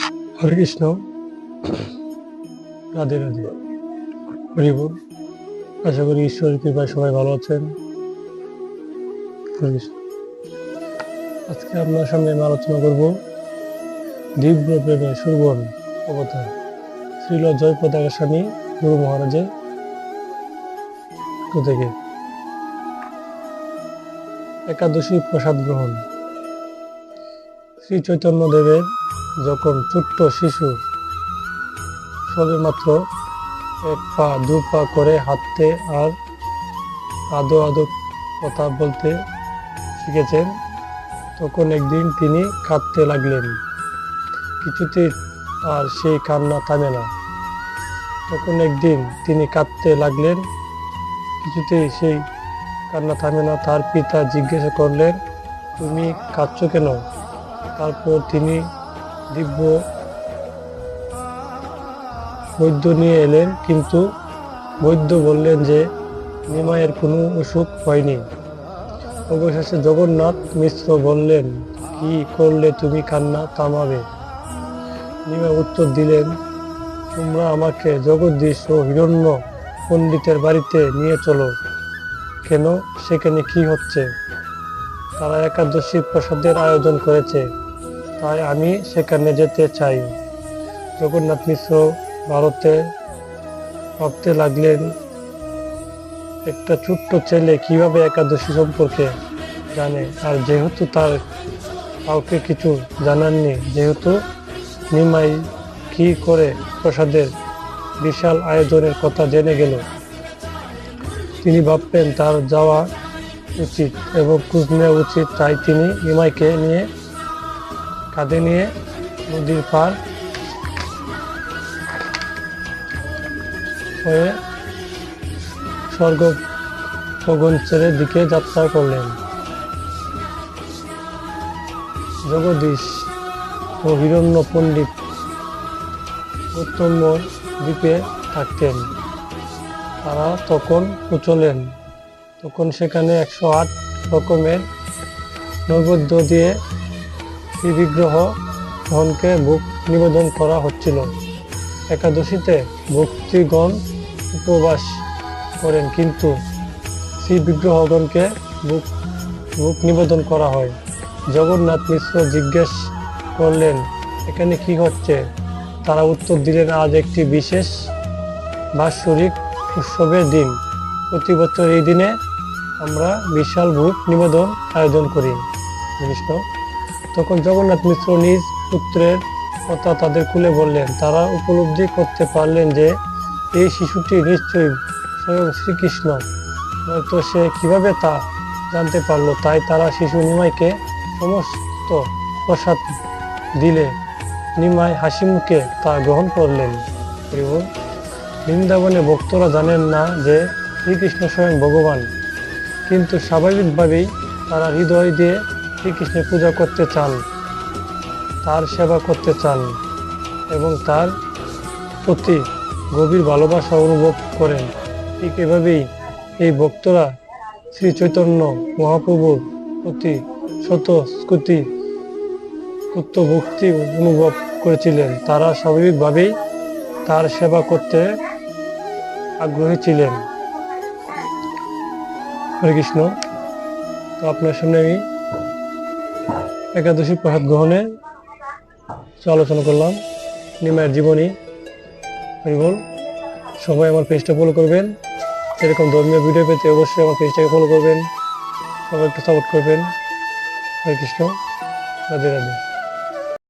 হরে কৃষ্ণ, রাধে রাধে, হরি বল। আশা করি ঈশ্বরের কৃপায় সবাই ভালো আছেন। হরে কৃষ্ণ। আজকে আপনার সামনে আমি আলোচনা করব দিব্য প্রেমের সুরবন অবতার শ্রীল জয়পতাকা স্বামী গুরু মহারাজের থেকে একাদশী প্রসাদ গ্রহণ। শ্রী চৈতন্য দেবের যখন ছোট্ট শিশু সবে মাত্র এক পা দু পা করে হাঁটতে আর আদো আদো কথা বলতে শিখেছেন, তখন একদিন তিনি কাঁদতে লাগলেন। কিছুতেই আর সেই কান্না থামে না। তখন একদিন তিনি কাঁদতে লাগলেন, কিছুতেই সেই কান্না থামে না। তার পিতা জিজ্ঞাসা করলেন, তুমি কাঁদছো কেন? তারপর তিনি দিব্য বৈদ্য নিয়ে এলেন, কিন্তু বৈদ্য বললেন যে নিমাইয়ের কোনো অসুখ হয়নি। অবশেষে জগন্নাথ মিশ্র বললেন, কি করলে তুমি কান্না থামাবে? নিমাই উত্তর দিলেন, তোমরা আমাকে জগদীশ ও হিরণ্য পণ্ডিতের বাড়িতে নিয়ে চলো। কেন? সেখানে কি হচ্ছে? তারা একাদশী প্রসাদের আয়োজন করেছে, তাই আমি সেখানে যেতে চাই। জগন্নাথ মিশ্র ভারতে ভাবতে লাগলেন, একটা ছোট্ট ছেলে কিভাবে একাদশী সম্পর্কে জানে? আর যেহেতু তার কাউকে কিছু জানাননি, যেহেতু নিমাই কি করে প্রসাদের বিশাল আয়োজনের কথা জেনে গেল, তিনি ভাবলেন তার যাওয়া উচিত এবং খোঁজ নেওয়া উচিত। তাই তিনি নিমাইকে নিয়ে কাঁধে নিয়ে নদীর পার হয়ে স্বর্গ গগনের দিকে যাত্রা করলেন। জগদীশ ও হিরণ্য পণ্ডিত উত্তম দ্বীপে থাকতেন। তারা তখন পৌঁছলেন। তখন সেখানে 108 রকমের নৈবেদ্য দিয়ে শ্রী বিগ্রহ গণকে ভোগ নিবেদন করা হচ্ছিল। একাদশীতে ভক্তিগণ উপবাস করেন, কিন্তু শ্রী বিগ্রহগণকে ভোগ নিবেদন করা হয়। জগন্নাথ মিশ্র জিজ্ঞেস করলেন, এখানে কি হচ্ছে? তারা উত্তর দিলেন, আজ একটি বিশেষ বাৎসরিক উৎসবের দিন। প্রতি বছর এই দিনে আমরা বিশাল ভোগ নিবেদন আয়োজন করি। কৃষ্ণ। তখন জগন্নাথ মিশ্র নিজ পুত্রের কথা তাদের খুলে বললেন। তারা উপলব্ধি করতে পারলেন যে এই শিশুটি নিশ্চয়ই স্বয়ং শ্রীকৃষ্ণ, নয়তো সে কিভাবে তা জানতে পারলো। তাই তারা শিশু নিমাইকে সমস্ত প্রসাদ দিলে নিমাই হাসি মুখে তা গ্রহণ করলেন। বৃন্দাবনে ভক্তরা জানেন না যে শ্রীকৃষ্ণ স্বয়ং ভগবান, কিন্তু স্বাভাবিকভাবেই তারা হৃদয় দিয়ে শ্রীকৃষ্ণের পূজা করতে চান, তার সেবা করতে চান এবং তার প্রতি গভীর ভালোবাসা অনুভব করেন। ঠিক এভাবেই এই ভক্তরা শ্রী চৈতন্য মহাপ্রভুর প্রতি স্বতঃস্ফূর্ত ভক্তি অনুভব করেছিলেন। তারা স্বাভাবিকভাবেই তার সেবা করতে আগ্রহী ছিলেন। হরে কৃষ্ণ। তো আপনার সামনে আমি একাদশী প্রসাদ গ্রহণে আলোচনা করলাম, নিমাইয়ের জীবনী। হরি বল। সবাই আমার পেজটা ফলো করবেন। এরকম ধর্মীয় ভিডিও পেতে অবশ্যই আমার পেজটাকে ফলো করবেন, সবাই একটু সাপোর্ট করবেন। হরে কৃষ্ণ, রাধে রাধে।